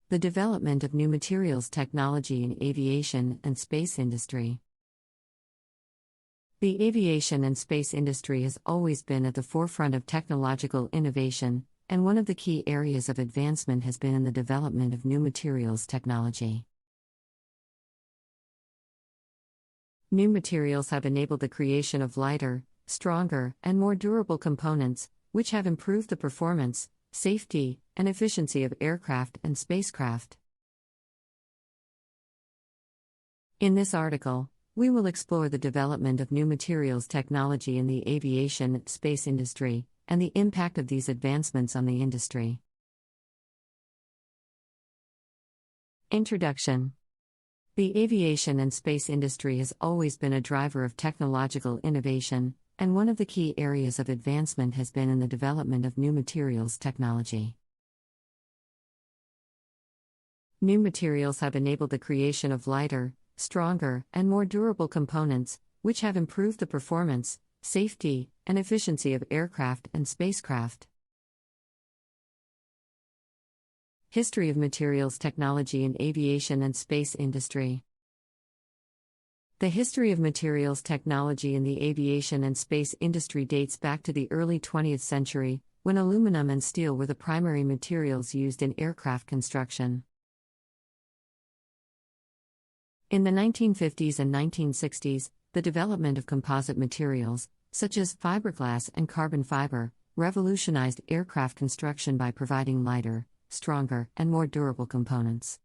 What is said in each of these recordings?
The development of new materials technology in aviation and space industry. The aviation and space industry has always been at the forefront of technological innovation, and one of the key areas of advancement has been in the development of new materials technology. New materials have enabled the creation of lighter, stronger, and more durable components, which have improved the performance, safety, and efficiency of aircraft and spacecraft. In this article, we will explore the development of new materials technology in the aviation and space industry, and the impact of these advancements on the industry. Introduction. The aviation and space industry has always been a driver of technological innovation, and one of the key areas of advancement has been in the development of new materials technology. New materials have enabled the creation of lighter, stronger, and more durable components, which have improved the performance, safety, and efficiency of aircraft and spacecraft. History of materials technology in aviation and space industry. The history of materials technology in the aviation and space industry dates back to the early 20th century, when aluminum and steel were the primary materials used in aircraft construction. In the 1950s and 1960s, the development of composite materials, such as fiberglass and carbon fiber, revolutionized aircraft construction by providing lighter, stronger, and more durable components.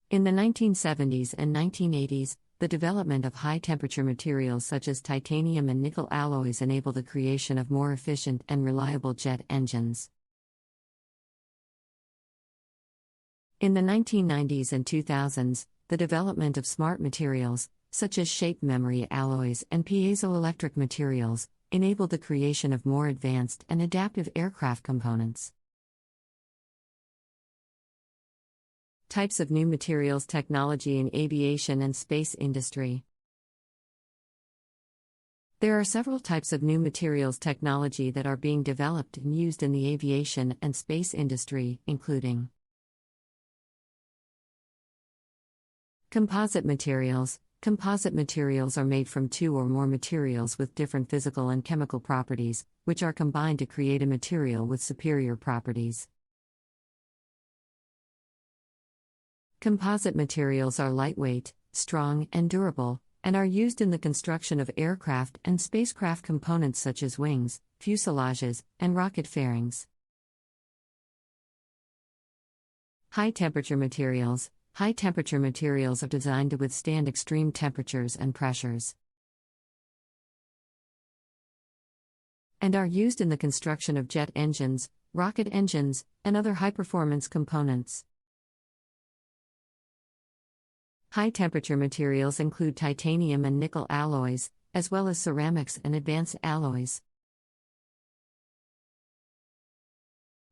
In the 1970s and 1980s, the development of high-temperature materials such as titanium and nickel alloys enabled the creation of more efficient and reliable jet engines. In the 1990s and 2000s, the development of smart materials, such as shape memory alloys and piezoelectric materials, enabled the creation of more advanced and adaptive aircraft components. Types of new materials technology in aviation and space industry. There are several types of new materials technology that are being developed and used in the aviation and space industry, including composite materials. Composite materials are made from two or more materials with different physical and chemical properties, which are combined to create a material with superior properties. Composite materials are lightweight, strong, and durable, and are used in the construction of aircraft and spacecraft components such as wings, fuselages, and rocket fairings. High-temperature materials. High-temperature materials are designed to withstand extreme temperatures and pressures, and are used in the construction of jet engines, rocket engines, and other high-performance components. High-temperature materials include titanium and nickel alloys, as well as ceramics and advanced alloys.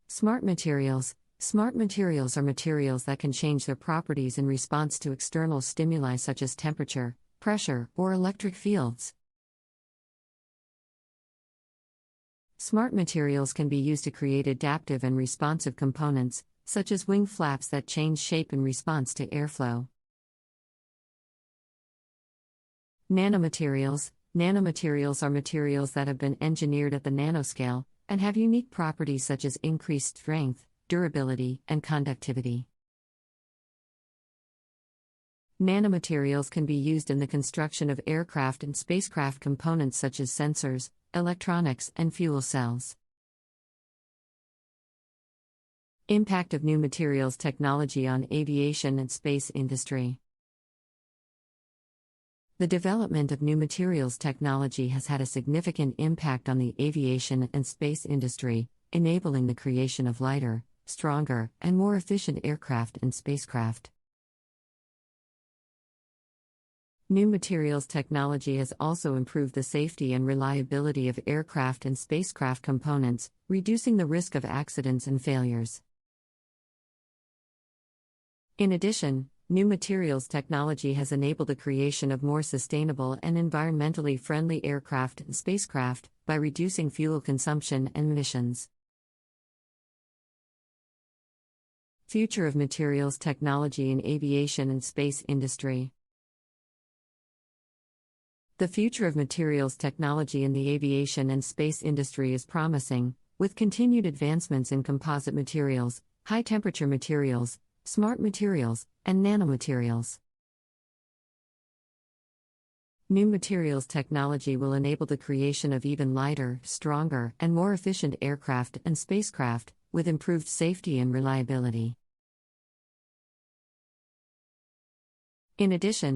Smart materials. Smart materials are materials that can change their properties in response to external stimuli such as temperature, pressure, or electric fields. Smart materials can be used to create adaptive and responsive components, such as wing flaps that change shape in response to airflow. Nanomaterials. Nanomaterials are materials that have been engineered at the nanoscale and have unique properties such as increased strength, durability, and conductivity. Nanomaterials can be used in the construction of aircraft and spacecraft components such as sensors, electronics, and fuel cells. Impact of new materials technology on aviation and space industry. The development of new materials technology has had a significant impact on the aviation and space industry, enabling the creation of lighter, stronger, and more efficient aircraft and spacecraft. New materials technology has also improved the safety and reliability of aircraft and spacecraft components, reducing the risk of accidents and failures. In addition, new materials technology has enabled the creation of more sustainable and environmentally friendly aircraft and spacecraft by reducing fuel consumption and emissions. Future of materials technology in aviation and space industry. The future of materials technology in the aviation and space industry is promising, with continued advancements in composite materials, high-temperature materials, smart materials, and nanomaterials. New materials technology will enable the creation of even lighter, stronger, and more efficient aircraft and spacecraft, with improved safety and reliability. In addition,